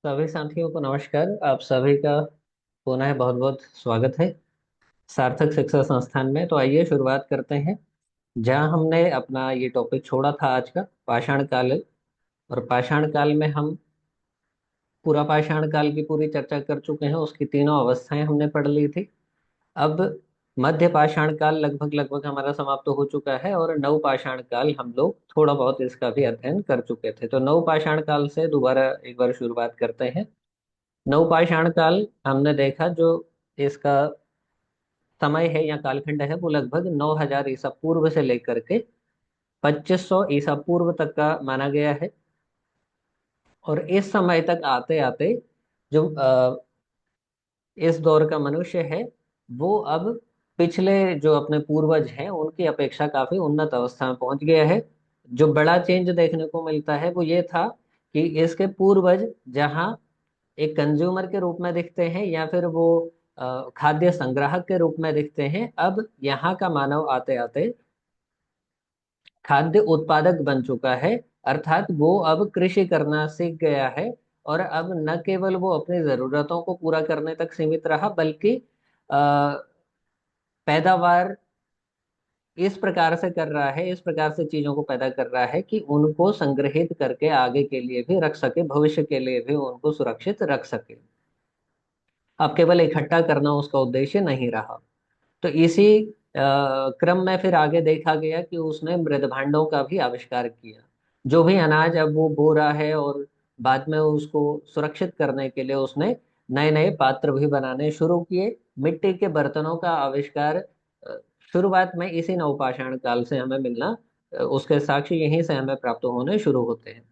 सभी साथियों को नमस्कार। आप सभी का पुनः बहुत बहुत स्वागत है सार्थक शिक्षा संस्थान में। तो आइए शुरुआत करते हैं जहां हमने अपना ये टॉपिक छोड़ा था आज का, पाषाण काल। और पाषाण काल में हम पूरा पाषाण काल की पूरी चर्चा कर चुके हैं, उसकी तीनों अवस्थाएं हमने पढ़ ली थी। अब मध्य पाषाण काल लगभग लगभग हमारा समाप्त हो चुका है और नव पाषाण काल हम लोग थोड़ा बहुत इसका भी अध्ययन कर चुके थे। तो नव पाषाण काल से दोबारा एक बार शुरुआत करते हैं। नवपाषाण काल हमने देखा, जो इसका समय है या कालखंड है वो लगभग 9000 ईसा पूर्व से लेकर के 2500 ईसा पूर्व तक का माना गया है। और इस समय तक आते आते जो इस दौर का मनुष्य है वो अब पिछले जो अपने पूर्वज हैं उनकी अपेक्षा काफी उन्नत अवस्था में पहुंच गया है। जो बड़ा चेंज देखने को मिलता है वो ये था कि इसके पूर्वज जहाँ एक कंज्यूमर के रूप में दिखते हैं या फिर वो खाद्य संग्राहक के रूप में दिखते हैं, अब यहाँ का मानव आते आते खाद्य उत्पादक बन चुका है। अर्थात वो अब कृषि करना सीख गया है। और अब न केवल वो अपनी जरूरतों को पूरा करने तक सीमित रहा, बल्कि पैदावार इस प्रकार से कर रहा है, इस प्रकार से चीजों को पैदा कर रहा है कि उनको संग्रहित करके आगे के लिए भी रख सके, भविष्य के लिए भी उनको सुरक्षित रख सके। अब केवल इकट्ठा करना उसका उद्देश्य नहीं रहा। तो इसी क्रम में फिर आगे देखा गया कि उसने मृद भांडों का भी आविष्कार किया। जो भी अनाज अब वो बो रहा है और बाद में उसको सुरक्षित करने के लिए उसने नए नए पात्र भी बनाने शुरू किए। मिट्टी के बर्तनों का आविष्कार शुरुआत में इसी नवपाषाण काल से हमें मिलना, उसके साक्ष्य यहीं से हमें प्राप्त होने शुरू होते हैं।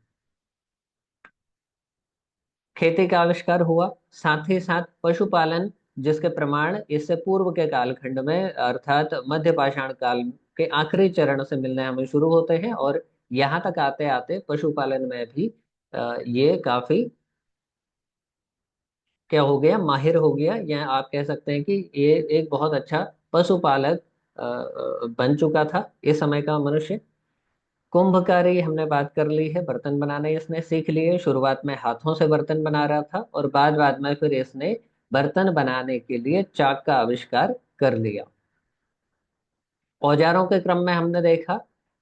खेती का आविष्कार हुआ, साथ ही साथ पशुपालन, जिसके प्रमाण इससे पूर्व के कालखंड में अर्थात मध्य पाषाण काल के आखिरी चरण से मिलने हमें शुरू होते हैं। और यहाँ तक आते आते पशुपालन में भी ये काफी क्या हो गया, माहिर हो गया, या आप कह सकते हैं कि ये एक बहुत अच्छा पशुपालक बन चुका था इस समय का मनुष्य। कुंभकारी हमने बात कर ली है, बर्तन बनाने इसने सीख लिए। शुरुआत में हाथों से बर्तन बना रहा था और बाद बाद में फिर इसने बर्तन बनाने के लिए चाक का आविष्कार कर लिया। औजारों के क्रम में हमने देखा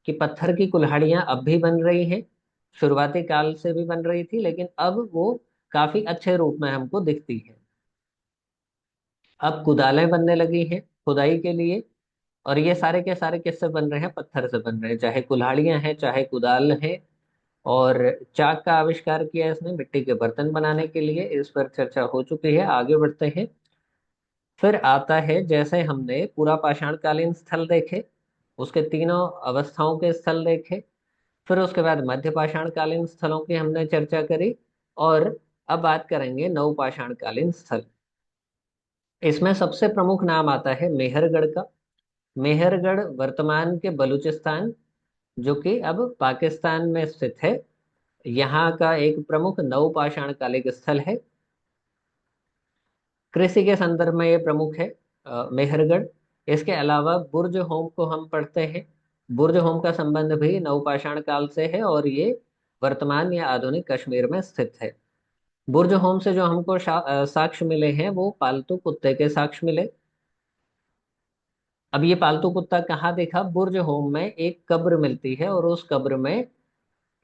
कि पत्थर की कुल्हाड़ियां अब भी बन रही हैं। शुरुआती काल से भी बन रही थी, लेकिन अब वो काफी अच्छे रूप में हमको दिखती है। अब कुदालें बनने लगी हैं खुदाई के लिए। और ये सारे के सारे किससे बन रहे हैं? पत्थर से बन रहे हैं, चाहे कुल्हाड़ियां हैं चाहे कुदाल है। और चाक का आविष्कार किया इसने मिट्टी के बर्तन बनाने के लिए। इस पर चर्चा हो चुकी है, आगे बढ़ते हैं। फिर आता है, जैसे हमने पूरा पाषाण कालीन स्थल देखे, उसके तीनों अवस्थाओं के स्थल देखे, फिर उसके बाद मध्य पाषाण कालीन स्थलों की हमने चर्चा करी। और अब बात करेंगे नव पाषाण कालीन स्थल। इसमें सबसे प्रमुख नाम आता है मेहरगढ़ का। मेहरगढ़ वर्तमान के बलूचिस्तान, जो कि अब पाकिस्तान में स्थित है, यहाँ का एक प्रमुख नवपाषाण कालिक स्थल है। कृषि के संदर्भ में ये प्रमुख है मेहरगढ़। इसके अलावा बुर्ज होम को हम पढ़ते हैं। बुर्ज होम का संबंध भी नवपाषाण काल से है और ये वर्तमान या आधुनिक कश्मीर में स्थित है। बुर्ज होम से जो हमको साक्ष्य मिले हैं वो पालतू कुत्ते के साक्ष्य मिले। अब ये पालतू कुत्ता कहाँ देखा? बुर्ज होम में एक कब्र मिलती है और उस कब्र में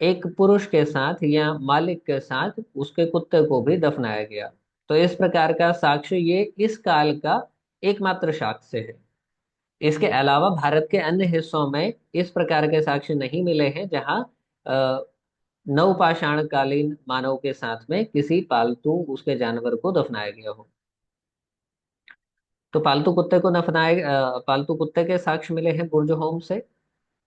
एक पुरुष के साथ या मालिक के साथ उसके कुत्ते को भी दफनाया गया। तो इस प्रकार का साक्ष्य ये इस काल का एकमात्र साक्ष्य है। इसके अलावा भारत के अन्य हिस्सों में इस प्रकार के साक्ष्य नहीं मिले हैं जहाँ नवपाषाण कालीन मानव के साथ में किसी पालतू उसके जानवर को दफनाया गया हो। तो पालतू कुत्ते को दफनाए पालतू कुत्ते के साक्ष्य मिले हैं बुर्ज होम से।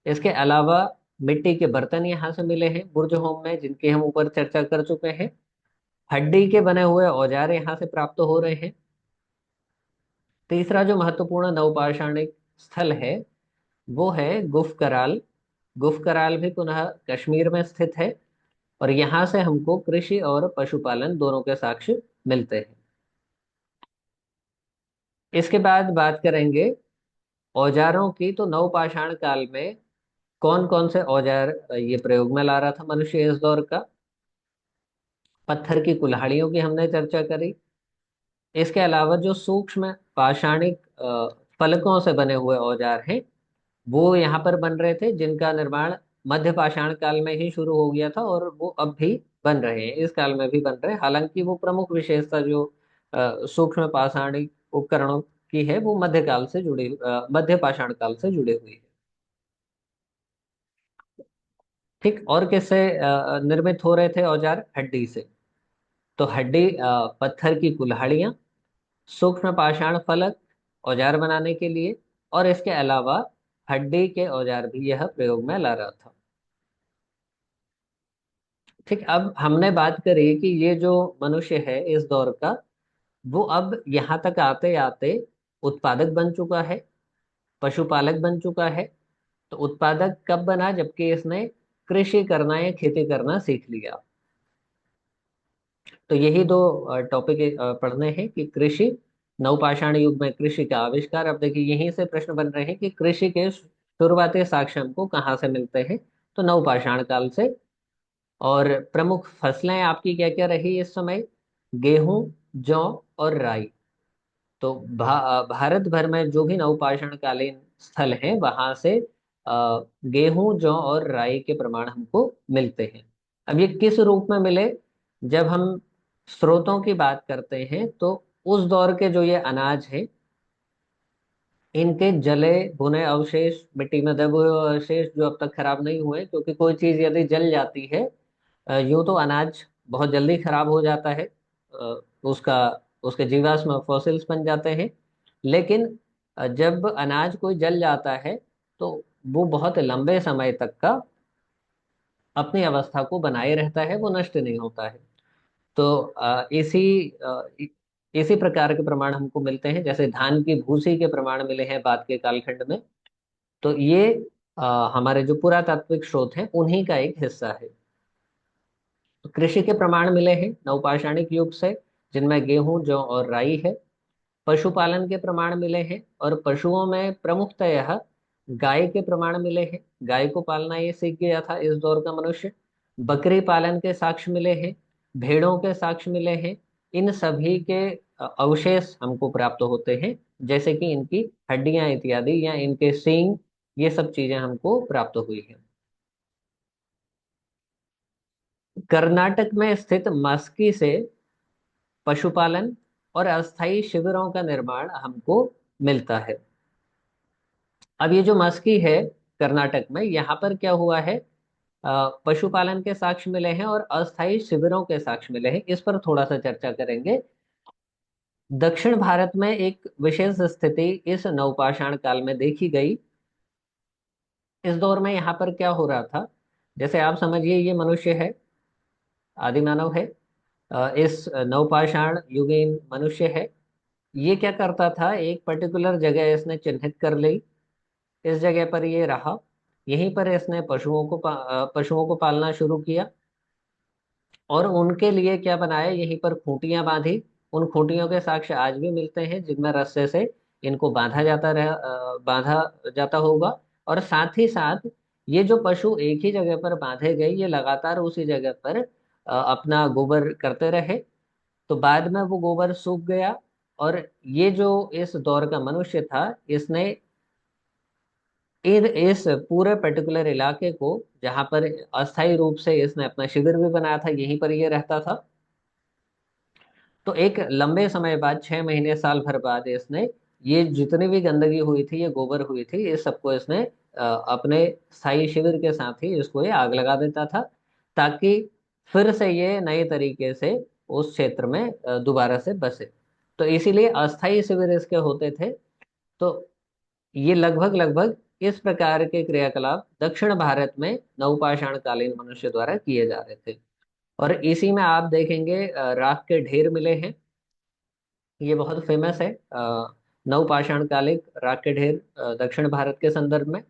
इसके अलावा मिट्टी के बर्तन यहाँ से मिले हैं बुर्ज होम में, जिनकी हम ऊपर चर्चा कर चुके हैं। हड्डी के बने हुए औजार यहाँ से प्राप्त हो रहे हैं। तीसरा जो महत्वपूर्ण नवपाषाणिक स्थल है वो है गुफ कराल। गुफ कराल भी पुनः कश्मीर में स्थित है और यहाँ से हमको कृषि और पशुपालन दोनों के साक्ष्य मिलते हैं। इसके बाद बात करेंगे औजारों की। तो नवपाषाण काल में कौन कौन से औजार ये प्रयोग में ला रहा था मनुष्य इस दौर का? पत्थर की कुल्हाड़ियों की हमने चर्चा करी। इसके अलावा जो सूक्ष्म पाषाणिक फलकों से बने हुए औजार हैं, वो यहाँ पर बन रहे थे, जिनका निर्माण मध्य पाषाण काल में ही शुरू हो गया था और वो अब भी बन रहे हैं, इस काल में भी बन रहे हैं। हालांकि वो प्रमुख विशेषता जो सूक्ष्म पाषाणिक उपकरणों की है, वो मध्य पाषाण काल से जुड़ी हुई है। ठीक, और किससे निर्मित हो रहे थे औजार? हड्डी से। तो हड्डी, पत्थर की कुल्हाड़ियां, सूक्ष्म पाषाण फलक औजार बनाने के लिए, और इसके अलावा हड्डी के औजार भी यह प्रयोग में ला रहा था। ठीक, अब हमने बात करी कि ये जो मनुष्य है इस दौर का, वो अब यहाँ तक आते आते उत्पादक बन चुका है, पशुपालक बन चुका है। तो उत्पादक कब बना? जबकि इसने कृषि करना या खेती करना सीख लिया। तो यही दो टॉपिक पढ़ने हैं कि कृषि, नवपाषाण युग में कृषि का आविष्कार। अब देखिए, यहीं से प्रश्न बन रहे हैं कि कृषि के शुरुआती साक्ष्य हमको कहाँ से मिलते हैं? तो नवपाषाण काल से। और प्रमुख फसलें आपकी क्या क्या रही इस समय? गेहूं, जौ और राई। तो भारत भर में जो भी नवपाषाण कालीन स्थल हैं, वहां से गेहूं, जौ और राई के प्रमाण हमको मिलते हैं। अब ये किस रूप में मिले? जब हम स्रोतों की बात करते हैं, तो उस दौर के जो ये अनाज है, इनके जले भुने अवशेष, मिट्टी में दबे हुए अवशेष जो अब तक खराब नहीं हुए, क्योंकि कोई चीज यदि जल जाती है, यूं तो अनाज बहुत जल्दी खराब हो जाता है, उसका उसके जीवाश्म फॉसिल्स बन जाते हैं। लेकिन जब अनाज कोई जल जाता है, तो वो बहुत लंबे समय तक का अपनी अवस्था को बनाए रहता है, वो नष्ट नहीं होता है। तो इसी प्रकार के प्रमाण हमको मिलते हैं, जैसे धान की भूसी के प्रमाण मिले हैं बाद के कालखंड में। तो ये हमारे जो पुरातात्विक स्रोत हैं, उन्हीं का एक हिस्सा है। तो कृषि के प्रमाण मिले हैं नवपाषाणिक युग से, जिनमें गेहूं, जौ और राई है। पशुपालन के प्रमाण मिले हैं, और पशुओं में प्रमुखतः गाय के प्रमाण मिले हैं। गाय को पालना ये सीख गया था इस दौर का मनुष्य। बकरी पालन के साक्ष्य मिले हैं, भेड़ों के साक्ष्य मिले हैं। इन सभी के अवशेष हमको प्राप्त होते हैं, जैसे कि इनकी हड्डियां इत्यादि, या इनके सींग, ये सब चीजें हमको प्राप्त हुई हैं। कर्नाटक में स्थित मस्की से पशुपालन और अस्थायी शिविरों का निर्माण हमको मिलता है। अब ये जो मस्की है कर्नाटक में, यहाँ पर क्या हुआ है? पशुपालन के साक्ष्य मिले हैं और अस्थायी शिविरों के साक्ष्य मिले हैं। इस पर थोड़ा सा चर्चा करेंगे। दक्षिण भारत में एक विशेष स्थिति इस नवपाषाण काल में देखी गई। इस दौर में यहाँ पर क्या हो रहा था? जैसे आप समझिए, ये मनुष्य है, आदि मानव है, इस नवपाषाण युगीन मनुष्य है। ये क्या करता था? एक पर्टिकुलर जगह इसने चिन्हित कर ली, इस जगह पर ये रहा, यहीं पर इसने पशुओं को पालना शुरू किया, और उनके लिए क्या बनाया? यहीं पर खूंटियां बांधी। उन खूंटियों के साक्ष्य आज भी मिलते हैं, जिनमें रस्से से इनको बांधा जाता होगा। और साथ ही साथ ये जो पशु एक ही जगह पर बांधे गए, ये लगातार उसी जगह पर अपना गोबर करते रहे। तो बाद में वो गोबर सूख गया, और ये जो इस दौर का मनुष्य था, इसने इस पूरे पर्टिकुलर इलाके को, जहां पर अस्थायी रूप से इसने अपना शिविर भी बनाया था, यहीं पर ये रहता था। तो एक लंबे समय बाद, 6 महीने साल भर बाद, इसने ये जितनी भी गंदगी हुई थी, ये गोबर हुई थी, इस सबको इसने अपने स्थायी शिविर के साथ ही इसको ये आग लगा देता था, ताकि फिर से ये नए तरीके से उस क्षेत्र में दोबारा से बसे। तो इसीलिए अस्थायी शिविर इसके होते थे। तो ये लगभग लगभग इस प्रकार के क्रियाकलाप दक्षिण भारत में नवपाषाण कालीन मनुष्य द्वारा किए जा रहे थे। और इसी में आप देखेंगे राख के ढेर मिले हैं। ये बहुत फेमस है, नवपाषाण कालिक राख के ढेर दक्षिण भारत के संदर्भ में।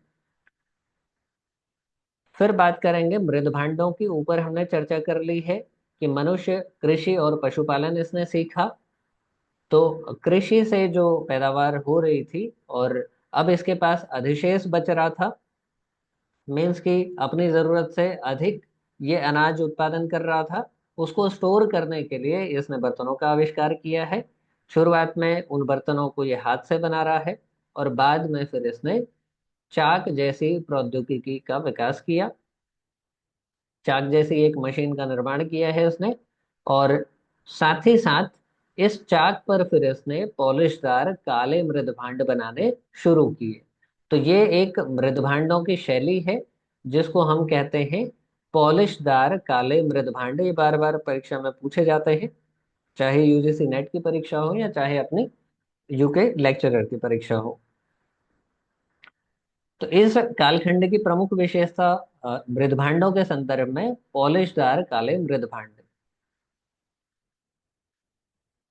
फिर बात करेंगे मृद भांडों की। ऊपर हमने चर्चा कर ली है कि मनुष्य कृषि और पशुपालन इसने सीखा। तो कृषि से जो पैदावार हो रही थी, और अब इसके पास अधिशेष बच रहा था, मीन्स कि अपनी जरूरत से अधिक ये अनाज उत्पादन कर रहा था। उसको स्टोर करने के लिए इसने बर्तनों का आविष्कार किया है। शुरुआत में उन बर्तनों को ये हाथ से बना रहा है, और बाद में फिर इसने चाक जैसी प्रौद्योगिकी का विकास किया। चाक जैसी एक मशीन का निर्माण किया है उसने, और साथ ही साथ इस चाक पर फिर इसने पॉलिशदार काले मृदभांड बनाने शुरू किए। तो ये एक मृदभांडों की शैली है जिसको हम कहते हैं पॉलिशदार काले मृदभांड। ये बार बार परीक्षा में पूछे जाते हैं, चाहे यूजीसी नेट की परीक्षा हो या चाहे अपनी यूके लेक्चरर की परीक्षा हो। तो इस कालखंड की प्रमुख विशेषता मृदभांडों के संदर्भ में पॉलिशदार काले मृदभांड।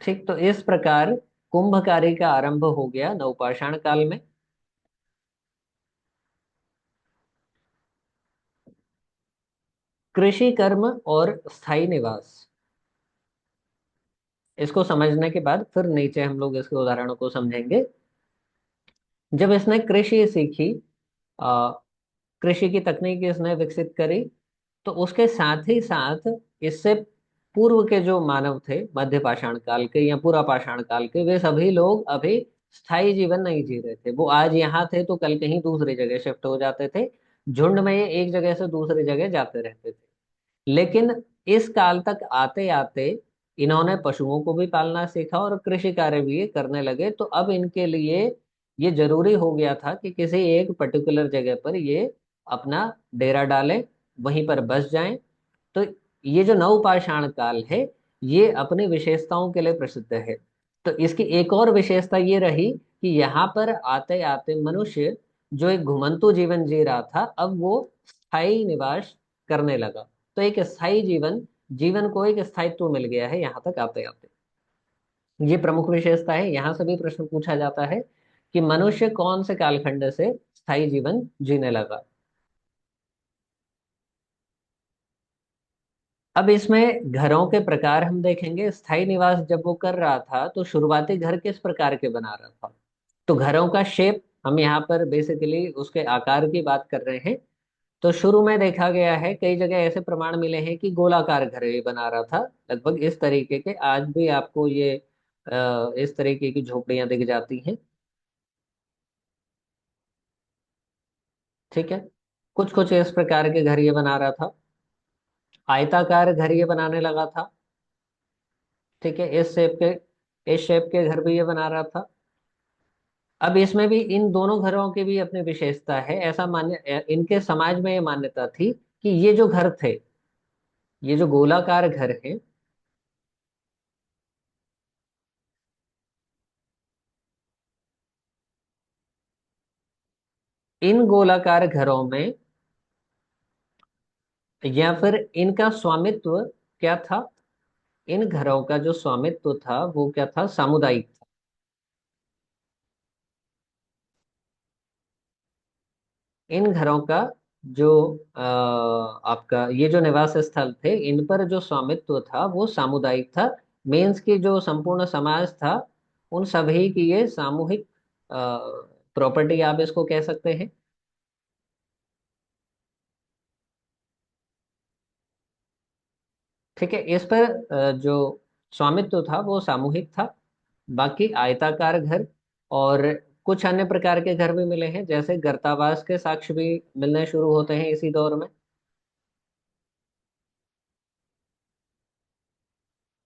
ठीक, तो इस प्रकार कुंभकारी का आरंभ हो गया नवपाषाण काल में। कृषि कर्म और स्थायी निवास, इसको समझने के बाद फिर नीचे हम लोग इसके उदाहरणों को समझेंगे। जब इसने कृषि सीखी, आ, कृषि की तकनीक इसने विकसित करी, तो उसके साथ ही साथ इससे पूर्व के जो मानव थे मध्य पाषाण काल के या पूरा पाषाण काल के, वे सभी लोग अभी स्थायी जीवन नहीं जी रहे थे। वो आज यहाँ थे तो कल कहीं दूसरी जगह शिफ्ट हो जाते थे। झुंड में ये एक जगह से दूसरी जगह जाते रहते थे। लेकिन इस काल तक आते आते इन्होंने पशुओं को भी पालना सीखा और कृषि कार्य भी ये करने लगे। तो अब इनके लिए ये जरूरी हो गया था कि किसी एक पर्टिकुलर जगह पर ये अपना डेरा डालें, वहीं पर बस जाएं। तो ये जो नवपाषाण काल है, ये अपनी विशेषताओं के लिए प्रसिद्ध है। तो इसकी एक और विशेषता ये रही कि यहाँ पर आते आते मनुष्य जो एक घुमंतु जीवन जी रहा था, अब वो स्थायी निवास करने लगा। तो एक स्थायी जीवन, जीवन को एक स्थायित्व मिल गया है यहाँ तक आते आते। ये प्रमुख विशेषता है। यहाँ से भी प्रश्न पूछा जाता है कि मनुष्य कौन से कालखंड से स्थायी जीवन जीने लगा। अब इसमें घरों के प्रकार हम देखेंगे। स्थायी निवास जब वो कर रहा था तो शुरुआती घर किस प्रकार के बना रहा था। तो घरों का शेप, हम यहाँ पर बेसिकली उसके आकार की बात कर रहे हैं। तो शुरू में देखा गया है, कई जगह ऐसे प्रमाण मिले हैं कि गोलाकार घर ये बना रहा था, लगभग इस तरीके के। आज भी आपको ये इस तरीके की झोपड़ियां दिख जाती हैं। ठीक है, कुछ कुछ इस प्रकार के घर ये बना रहा था। आयताकार घर ये बनाने लगा था। ठीक है, इस शेप के घर भी ये बना रहा था। अब इसमें भी इन दोनों घरों की भी अपनी विशेषता है। ऐसा मान्य, इनके समाज में ये मान्यता थी कि ये जो घर थे, ये जो गोलाकार घर है, इन गोलाकार घरों में या फिर इनका स्वामित्व क्या था। इन घरों का जो स्वामित्व था वो क्या था, सामुदायिक था। इन घरों का जो आपका ये जो निवास स्थल थे, इन पर जो स्वामित्व था वो सामुदायिक था। मीन्स की जो संपूर्ण समाज था, उन सभी की ये सामूहिक प्रॉपर्टी आप इसको कह सकते हैं। ठीक है, इस पर जो स्वामित्व था वो सामूहिक था। बाकी आयताकार घर और कुछ अन्य प्रकार के घर भी मिले हैं, जैसे गर्तावास के साक्ष्य भी मिलने शुरू होते हैं इसी दौर में।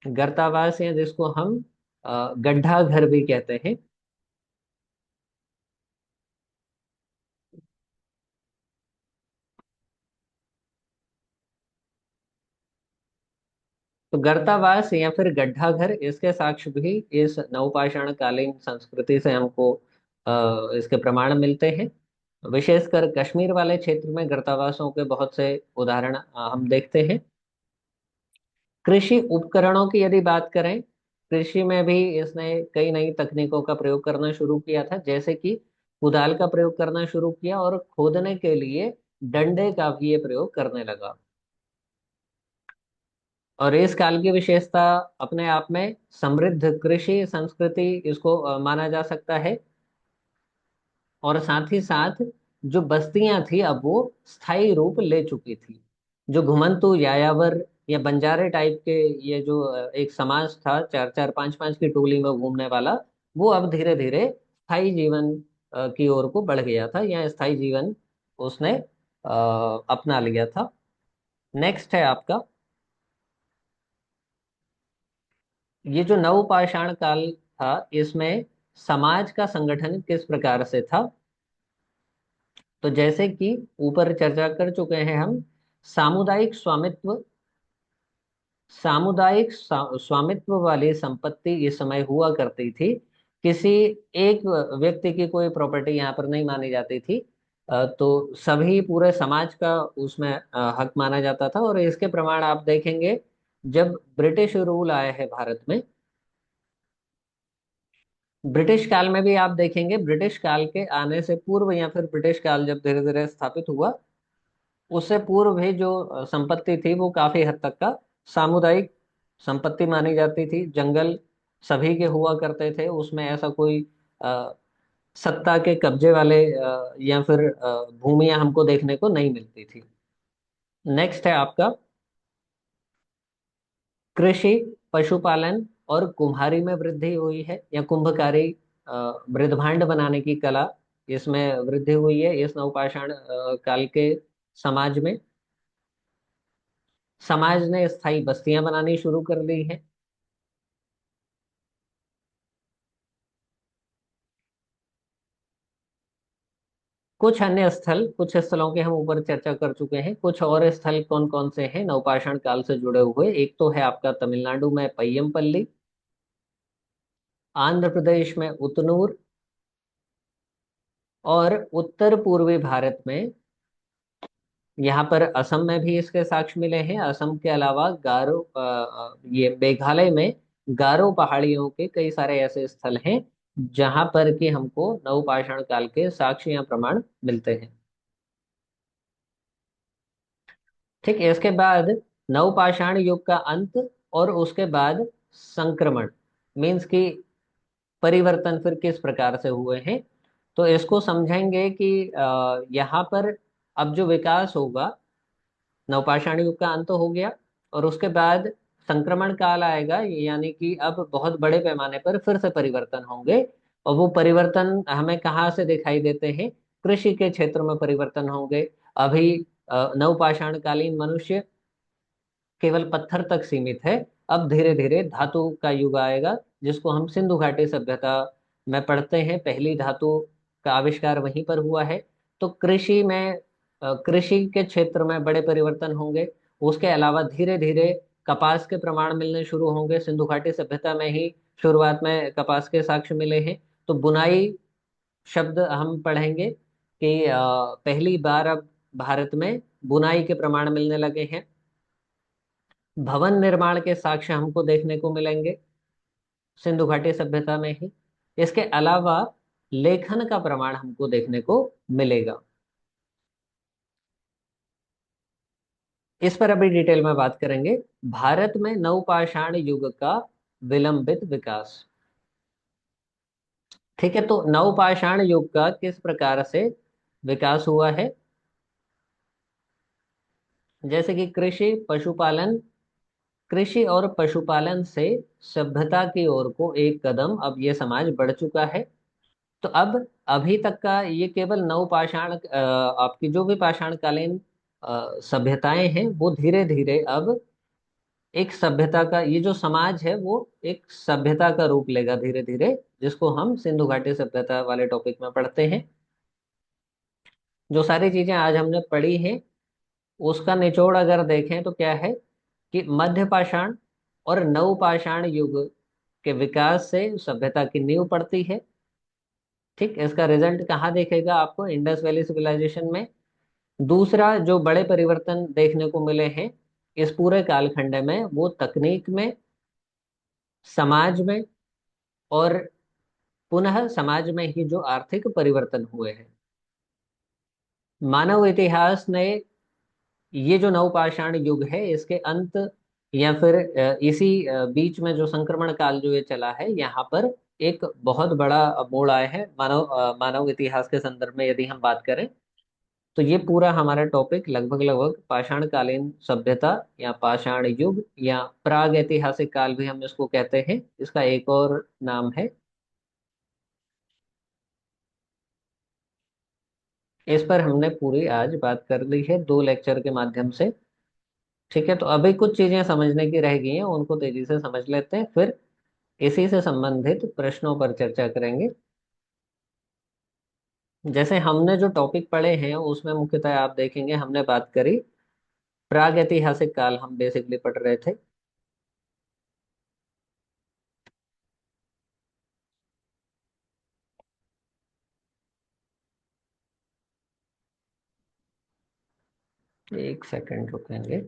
गर्तावास या जिसको हम गड्ढा घर भी कहते हैं। तो गर्तावास या फिर गड्ढा घर, इसके साक्ष्य भी इस नवपाषाण कालीन संस्कृति से हमको इसके प्रमाण मिलते हैं। विशेषकर कश्मीर वाले क्षेत्र में गर्तावासों के बहुत से उदाहरण हम देखते हैं। कृषि उपकरणों की यदि बात करें, कृषि में भी इसने कई नई तकनीकों का प्रयोग करना शुरू किया था, जैसे कि कुदाल का प्रयोग करना शुरू किया और खोदने के लिए डंडे का भी ये प्रयोग करने लगा। और इस काल की विशेषता अपने आप में समृद्ध कृषि संस्कृति इसको माना जा सकता है। और साथ ही साथ जो बस्तियां थी अब वो स्थायी रूप ले चुकी थी। जो घुमंतु यायावर या बंजारे टाइप के, ये जो एक समाज था, चार चार पांच पांच की टोली में घूमने वाला, वो अब धीरे धीरे स्थायी जीवन की ओर को बढ़ गया था, या स्थायी जीवन उसने अपना लिया था। नेक्स्ट है आपका, ये जो नवपाषाण काल था, इसमें समाज का संगठन किस प्रकार से था? तो जैसे कि ऊपर चर्चा कर चुके हैं हम, सामुदायिक स्वामित्व, स्वामित्व वाली संपत्ति इस समय हुआ करती थी। किसी एक व्यक्ति की कोई प्रॉपर्टी यहाँ पर नहीं मानी जाती थी। तो सभी पूरे समाज का उसमें हक माना जाता था। और इसके प्रमाण आप देखेंगे, जब ब्रिटिश रूल आए हैं भारत में, ब्रिटिश काल में भी आप देखेंगे, ब्रिटिश काल के आने से पूर्व या फिर ब्रिटिश काल जब धीरे धीरे स्थापित हुआ, उससे पूर्व भी जो संपत्ति थी वो काफी हद तक का सामुदायिक संपत्ति मानी जाती थी। जंगल सभी के हुआ करते थे, उसमें ऐसा कोई अ, सत्ता के कब्जे वाले या फिर भूमियां हमको देखने को नहीं मिलती थी। नेक्स्ट है आपका, कृषि, पशुपालन और कुम्हारी में वृद्धि हुई है, या कुंभकारी, मृदभांड बनाने की कला, इसमें वृद्धि हुई है इस नवपाषाण काल के समाज में। समाज ने स्थायी बस्तियां बनानी शुरू कर दी हैं। कुछ स्थलों की हम ऊपर चर्चा कर चुके हैं। कुछ और स्थल कौन कौन से हैं नवपाषाण काल से जुड़े हुए? एक तो है आपका तमिलनाडु में पय्यमपल्ली, आंध्र प्रदेश में उतनूर, और उत्तर पूर्वी भारत में, यहाँ पर असम में भी इसके साक्ष्य मिले हैं। असम के अलावा गारो, ये मेघालय में गारो पहाड़ियों के कई सारे ऐसे स्थल हैं जहां पर कि हमको नवपाषाण काल के साक्ष्य या प्रमाण मिलते हैं। ठीक है, इसके बाद नवपाषाण युग का अंत, और उसके बाद संक्रमण, मीन्स कि परिवर्तन फिर किस प्रकार से हुए हैं। तो इसको समझेंगे कि यहाँ पर अब जो विकास होगा, नवपाषाण युग का अंत हो गया, और उसके बाद संक्रमण काल आएगा, यानी कि अब बहुत बड़े पैमाने पर फिर से परिवर्तन होंगे। और वो परिवर्तन हमें कहाँ से दिखाई देते हैं? कृषि के क्षेत्र में परिवर्तन होंगे। अभी नवपाषाण कालीन मनुष्य केवल पत्थर तक सीमित है। अब धीरे धीरे धातु का युग आएगा, जिसको हम सिंधु घाटी सभ्यता में पढ़ते हैं। पहली धातु का आविष्कार वहीं पर हुआ है। तो कृषि में, कृषि के क्षेत्र में बड़े परिवर्तन होंगे। उसके अलावा धीरे धीरे कपास के प्रमाण मिलने शुरू होंगे। सिंधु घाटी सभ्यता में ही शुरुआत में कपास के साक्ष्य मिले हैं। तो बुनाई शब्द हम पढ़ेंगे कि पहली बार अब भारत में बुनाई के प्रमाण मिलने लगे हैं। भवन निर्माण के साक्ष्य हमको देखने को मिलेंगे सिंधु घाटी सभ्यता में ही। इसके अलावा लेखन का प्रमाण हमको देखने को मिलेगा। इस पर अभी डिटेल में बात करेंगे। भारत में नवपाषाण युग का विलंबित विकास। ठीक है, तो नवपाषाण युग का किस प्रकार से विकास हुआ है? जैसे कि कृषि और पशुपालन से सभ्यता की ओर को एक कदम अब ये समाज बढ़ चुका है। तो अब अभी तक का ये केवल नवपाषाण, आपकी जो भी पाषाण कालीन सभ्यताएं हैं, वो धीरे धीरे अब एक सभ्यता का, ये जो समाज है वो एक सभ्यता का रूप लेगा धीरे धीरे, जिसको हम सिंधु घाटी सभ्यता वाले टॉपिक में पढ़ते हैं। जो सारी चीजें आज हमने पढ़ी हैं, उसका निचोड़ अगर देखें तो क्या है कि मध्य पाषाण और नवपाषाण युग के विकास से सभ्यता की नींव पड़ती है। ठीक, इसका रिजल्ट कहाँ देखेगा आपको? इंडस वैली सिविलाइजेशन में। दूसरा जो बड़े परिवर्तन देखने को मिले हैं इस पूरे कालखंड में, वो तकनीक में, समाज में, और पुनः समाज में ही जो आर्थिक परिवर्तन हुए हैं। मानव इतिहास ने ये जो नवपाषाण युग है इसके अंत, या फिर इसी बीच में जो संक्रमण काल जो ये चला है, यहाँ पर एक बहुत बड़ा मोड़ आया है मानव इतिहास के संदर्भ में यदि हम बात करें। तो ये पूरा हमारा टॉपिक लगभग लगभग पाषाण कालीन सभ्यता या पाषाण युग या प्राग ऐतिहासिक काल भी हम इसको कहते हैं, इसका एक और नाम है। इस पर हमने पूरी आज बात कर ली है 2 लेक्चर के माध्यम से। ठीक है, तो अभी कुछ चीजें समझने की रह गई हैं, उनको तेजी से समझ लेते हैं, फिर इसी से संबंधित प्रश्नों पर चर्चा करेंगे। जैसे हमने जो टॉपिक पढ़े हैं उसमें मुख्यतः आप देखेंगे हमने बात करी प्राग ऐतिहासिक काल, हम बेसिकली पढ़ रहे थे। 1 सेकंड रुकेंगे।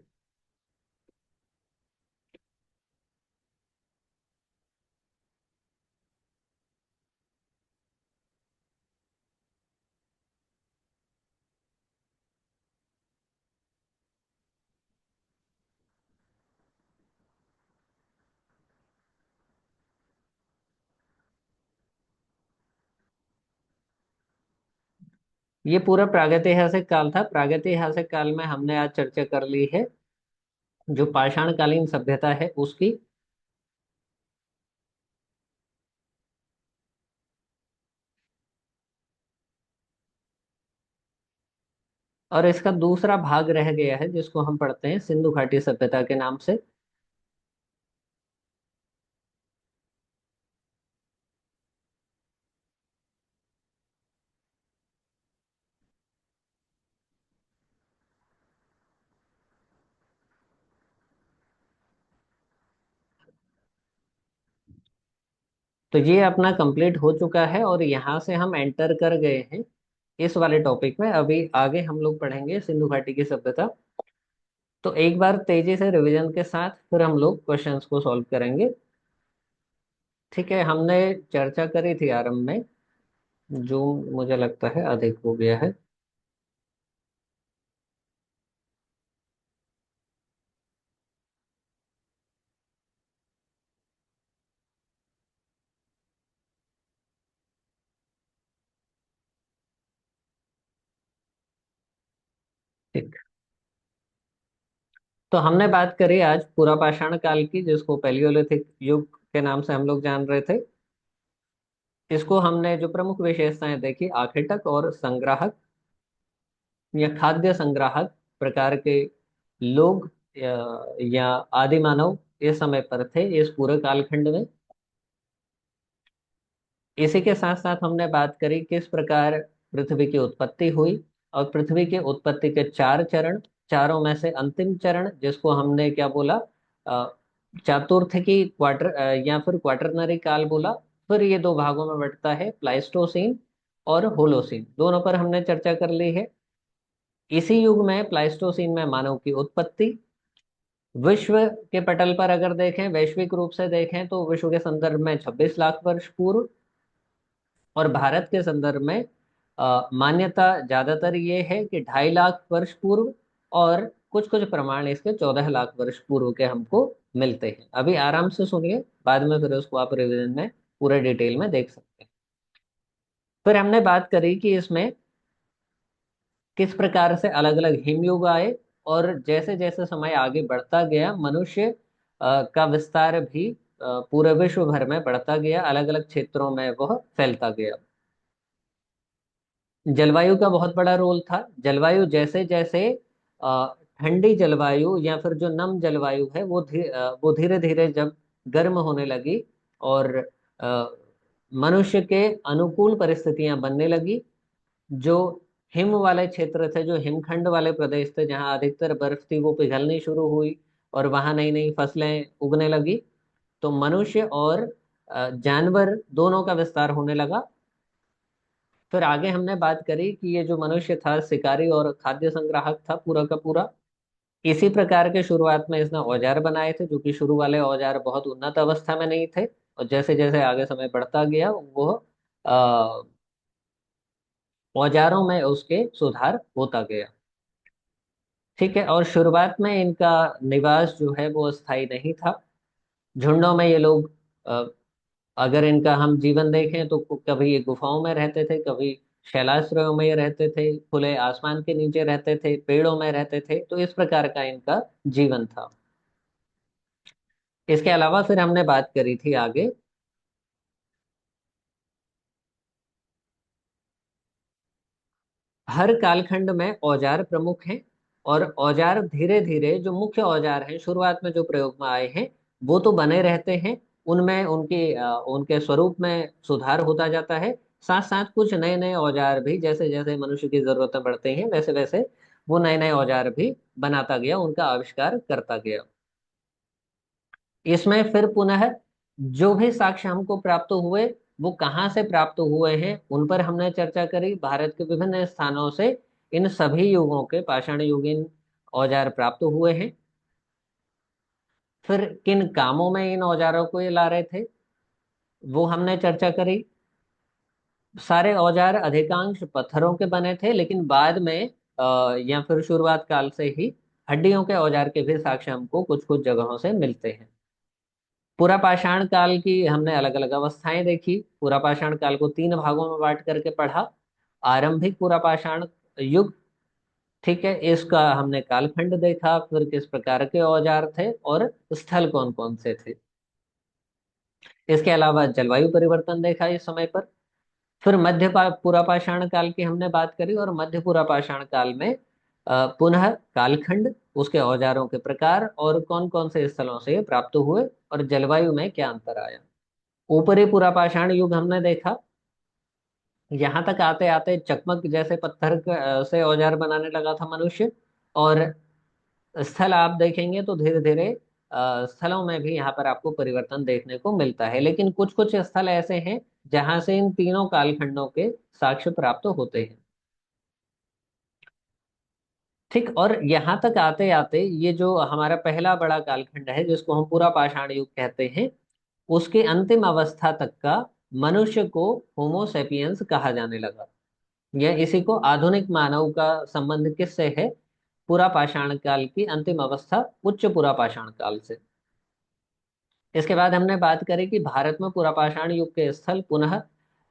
ये पूरा प्रागैतिहासिक काल था। प्रागैतिहासिक काल में हमने आज चर्चा कर ली है जो पाषाण कालीन सभ्यता है उसकी। और इसका दूसरा भाग रह गया है जिसको हम पढ़ते हैं सिंधु घाटी सभ्यता के नाम से। तो ये अपना कंप्लीट हो चुका है और यहाँ से हम एंटर कर गए हैं इस वाले टॉपिक में। अभी आगे हम लोग पढ़ेंगे सिंधु घाटी की सभ्यता। तो एक बार तेजी से रिवीजन के साथ फिर हम लोग क्वेश्चंस को सॉल्व करेंगे। ठीक है, हमने चर्चा करी थी आरंभ में, जो मुझे लगता है अधिक हो गया है। ठीक, तो हमने बात करी आज पूरा पाषाण काल की, जिसको पैलियोलिथिक युग के नाम से हम लोग जान रहे थे। इसको हमने जो प्रमुख विशेषताएं देखी, आखेटक और संग्राहक या खाद्य संग्राहक प्रकार के लोग या आदि मानव इस समय पर थे इस पूरे कालखंड में। इसी के साथ साथ हमने बात करी किस प्रकार पृथ्वी की उत्पत्ति हुई, और पृथ्वी की उत्पत्ति के 4 चरण। चारों में से अंतिम चरण जिसको हमने क्या बोला, अ, चातुर्थिकी क्वार्टर या फिर क्वाटरनरी काल बोला। फिर ये 2 भागों में बंटता है, प्लाइस्टोसीन और होलोसीन, दोनों पर हमने चर्चा कर ली है। इसी युग में प्लाइस्टोसीन में मानव की उत्पत्ति। विश्व के पटल पर अगर देखें, वैश्विक रूप से देखें तो विश्व के संदर्भ में 26 लाख वर्ष पूर्व, और भारत के संदर्भ में मान्यता ज्यादातर ये है कि 2.5 लाख वर्ष पूर्व, और कुछ कुछ प्रमाण इसके 14 लाख वर्ष पूर्व के हमको मिलते हैं। अभी आराम से सुनिए, बाद में फिर उसको आप रिवीजन में पूरे डिटेल में देख सकते हैं। फिर हमने बात करी कि इसमें किस प्रकार से अलग अलग हिमयुग आए, और जैसे जैसे समय आगे बढ़ता गया मनुष्य का विस्तार भी पूरे विश्व भर में बढ़ता गया, अलग अलग क्षेत्रों में वह फैलता गया। जलवायु का बहुत बड़ा रोल था। जलवायु जैसे जैसे ठंडी जलवायु या फिर जो नम जलवायु है वो धीरे धीरे जब गर्म होने लगी, और अ, मनुष्य के अनुकूल परिस्थितियां बनने लगी। जो हिम वाले क्षेत्र थे, जो हिमखंड वाले प्रदेश थे जहाँ अधिकतर बर्फ थी, वो पिघलनी शुरू हुई और वहां नई नई फसलें उगने लगी। तो मनुष्य और जानवर दोनों का विस्तार होने लगा। फिर आगे हमने बात करी कि ये जो मनुष्य था शिकारी और खाद्य संग्राहक था पूरा का पूरा। इसी प्रकार के शुरुआत में इसने औजार बनाए थे, जो कि शुरू वाले औजार बहुत उन्नत अवस्था में नहीं थे, और जैसे जैसे आगे समय बढ़ता गया वो अ, औजारों में उसके सुधार होता गया। ठीक है, और शुरुआत में इनका निवास जो है वो स्थायी नहीं था। झुंडों में ये लोग अ, अगर इनका हम जीवन देखें तो कभी ये गुफाओं में रहते थे, कभी शैलाश्रयों में रहते थे, खुले आसमान के नीचे रहते थे, पेड़ों में रहते थे। तो इस प्रकार का इनका जीवन था। इसके अलावा फिर हमने बात करी थी आगे। हर कालखंड में औजार प्रमुख हैं, और औजार धीरे धीरे जो मुख्य औजार हैं शुरुआत में जो प्रयोग में आए हैं वो तो बने रहते हैं। उनमें उनके स्वरूप में सुधार होता जाता है। साथ साथ कुछ नए नए औजार भी, जैसे जैसे मनुष्य की जरूरतें बढ़ती हैं वैसे वैसे वो नए नए औजार भी बनाता गया, उनका आविष्कार करता गया। इसमें फिर पुनः जो भी साक्ष्य हमको प्राप्त हुए वो कहाँ से प्राप्त हुए हैं उन पर हमने चर्चा करी। भारत के विभिन्न स्थानों से इन सभी युगों के पाषाण युगीन औजार प्राप्त हुए हैं। फिर किन कामों में इन औजारों को ये ला रहे थे वो हमने चर्चा करी। सारे औजार अधिकांश पत्थरों के बने थे, लेकिन बाद में या फिर शुरुआत काल से ही हड्डियों के औजार के भी साक्ष्य हमको कुछ कुछ जगहों से मिलते हैं। पूरा पाषाण काल की हमने अलग अलग अवस्थाएं देखी। पूरा पाषाण काल को तीन भागों में बांट करके पढ़ा। आरंभिक पूरा पाषाण युग, ठीक है, इसका हमने कालखंड देखा, फिर किस प्रकार के औजार थे और स्थल कौन कौन से थे। इसके अलावा जलवायु परिवर्तन देखा इस समय पर। फिर पूरा पाषाण काल की हमने बात करी, और मध्य पूरा पाषाण काल में पुनः कालखंड, उसके औजारों के प्रकार और कौन कौन से स्थलों से ये प्राप्त हुए और जलवायु में क्या अंतर आया। ऊपरी पूरा पाषाण युग हमने देखा। यहाँ तक आते आते चकमक जैसे पत्थर से औजार बनाने लगा था मनुष्य। और स्थल आप देखेंगे तो धीरे धीरे स्थलों में भी यहाँ पर आपको परिवर्तन देखने को मिलता है। लेकिन कुछ कुछ स्थल ऐसे हैं जहां से इन तीनों कालखंडों के साक्ष्य प्राप्त होते हैं। ठीक, और यहाँ तक आते आते ये जो हमारा पहला बड़ा कालखंड है जिसको हम पूरा पाषाण युग कहते हैं, उसके अंतिम अवस्था तक का मनुष्य को होमो सेपियंस कहा जाने लगा। यह इसी को आधुनिक मानव का संबंध किससे है? पूरा पाषाण काल की अंतिम अवस्था उच्च पूरा पाषाण काल से। इसके बाद हमने बात करी कि भारत में पूरा पाषाण युग के स्थल पुनः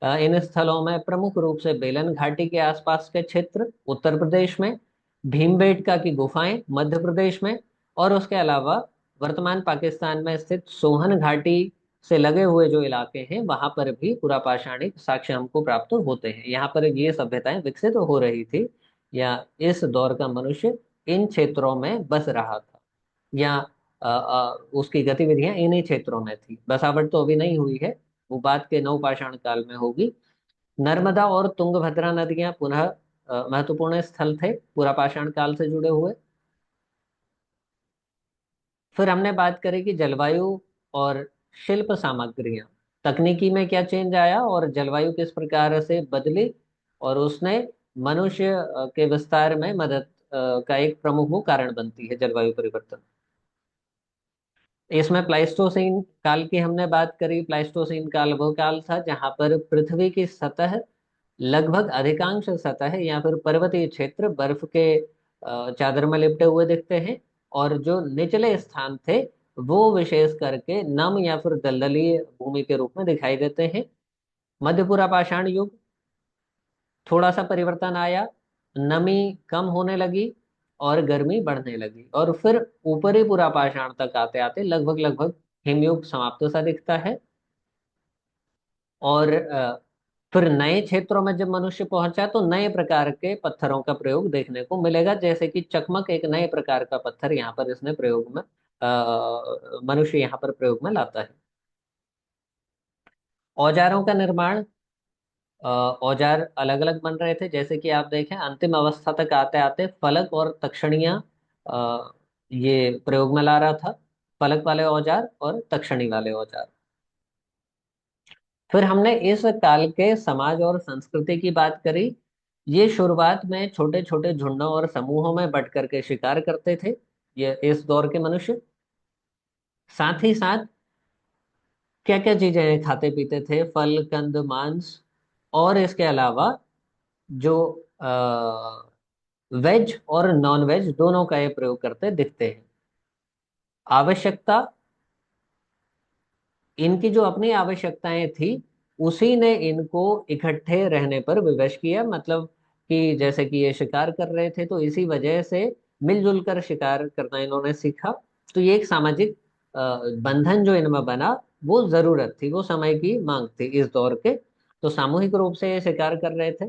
इन स्थलों में प्रमुख रूप से बेलन घाटी के आसपास के क्षेत्र उत्तर प्रदेश में, भीमबेटका की गुफाएं मध्य प्रदेश में, और उसके अलावा वर्तमान पाकिस्तान में स्थित सोहन घाटी से लगे हुए जो इलाके हैं वहां पर भी पुरा पाषाणिक साक्ष्य हमको प्राप्त होते हैं। यहाँ पर ये सभ्यताएं विकसित हो रही थी, या इस दौर का मनुष्य इन क्षेत्रों में बस रहा था, या उसकी गतिविधियां इन्हीं क्षेत्रों में थी। बसावट तो अभी नहीं हुई है, वो बाद के नवपाषाण काल में होगी। नर्मदा और तुंगभद्रा नदियां पुनः महत्वपूर्ण स्थल थे पूरा पाषाण काल से जुड़े हुए। फिर हमने बात करी कि जलवायु और शिल्प सामग्रियां, तकनीकी में क्या चेंज आया और जलवायु किस प्रकार से बदली, और उसने मनुष्य के विस्तार में मदद का एक प्रमुख वो कारण बनती है जलवायु परिवर्तन। इसमें प्लाइस्टोसीन काल की हमने बात करी। प्लाइस्टोसीन काल वो काल था जहां पर पृथ्वी की सतह, लगभग अधिकांश सतह या फिर पर्वतीय क्षेत्र बर्फ के चादर में लिपटे हुए दिखते हैं, और जो निचले स्थान थे वो विशेष करके नम या फिर दलदलीय भूमि के रूप में दिखाई देते हैं। मध्यपुरा पाषाण युग, थोड़ा सा परिवर्तन आया, नमी कम होने लगी और गर्मी बढ़ने लगी। और फिर ऊपरी पूरा पाषाण तक आते आते लगभग लगभग हिमयुग समाप्त सा दिखता है। और फिर नए क्षेत्रों में जब मनुष्य पहुंचा तो नए प्रकार के पत्थरों का प्रयोग देखने को मिलेगा, जैसे कि चकमक एक नए प्रकार का पत्थर यहाँ पर इसने प्रयोग में मनुष्य यहाँ पर प्रयोग में लाता है। औजारों का निर्माण, औजार अलग अलग बन रहे थे, जैसे कि आप देखें अंतिम अवस्था तक आते आते फलक और तक्षणियाँ ये प्रयोग में ला रहा था। फलक वाले औजार और तक्षणी वाले औजार। फिर हमने इस काल के समाज और संस्कृति की बात करी। ये शुरुआत में छोटे छोटे झुंडों और समूहों में बट करके शिकार करते थे, ये इस दौर के मनुष्य। साथ ही साथ क्या क्या चीजें खाते पीते थे? फल, कंद, मांस, और इसके अलावा जो वेज और नॉन वेज दोनों का ये प्रयोग करते दिखते हैं। आवश्यकता, इनकी जो अपनी आवश्यकताएं थी उसी ने इनको इकट्ठे रहने पर विवश किया। मतलब कि जैसे कि ये शिकार कर रहे थे तो इसी वजह से मिलजुल कर शिकार करना इन्होंने सीखा। तो ये एक सामाजिक बंधन जो इनमें बना, वो जरूरत थी, वो समय की मांग थी इस दौर के। तो सामूहिक रूप से ये शिकार कर रहे थे।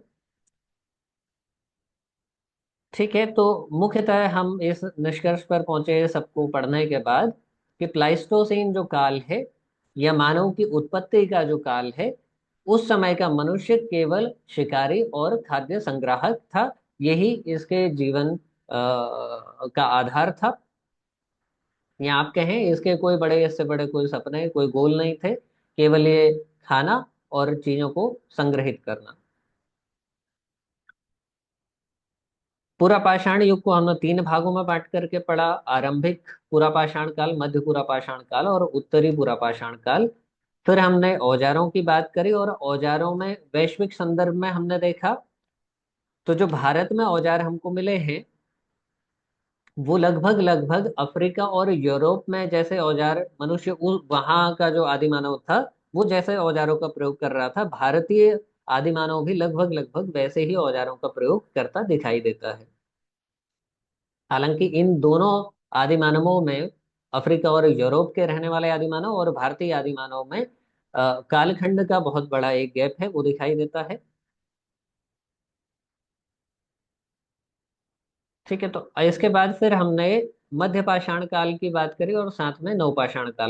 ठीक है, तो मुख्यतः हम इस निष्कर्ष पर पहुंचे सबको पढ़ने के बाद कि प्लाइस्टोसीन जो काल है, या मानव की उत्पत्ति का जो काल है, उस समय का मनुष्य केवल शिकारी और खाद्य संग्राहक था। यही इसके जीवन का आधार था। या आप कहें इसके कोई बड़े, इससे बड़े कोई सपने, कोई गोल नहीं थे, केवल ये खाना और चीजों को संग्रहित करना। पूरा पाषाण युग को हमने तीन भागों में बांट करके पढ़ा। आरंभिक पूरा पाषाण काल, मध्य पूरा पाषाण काल और उत्तरी पूरा पाषाण काल। फिर हमने औजारों की बात करी, और औजारों में वैश्विक संदर्भ में हमने देखा तो जो भारत में औजार हमको मिले हैं, वो लगभग लगभग अफ्रीका और यूरोप में जैसे औजार मनुष्य उस वहां का जो आदि मानव था, वो जैसे औजारों का प्रयोग कर रहा था, भारतीय आदि मानव भी लगभग लगभग वैसे ही औजारों का प्रयोग करता दिखाई देता है। हालांकि इन दोनों आदि मानवों में, अफ्रीका और यूरोप के रहने वाले आदि मानव और भारतीय आदि मानव में कालखंड का बहुत बड़ा एक गैप है, वो दिखाई देता है। ठीक है, तो इसके बाद फिर हमने मध्य पाषाण काल की बात करी और साथ में नवपाषाण काल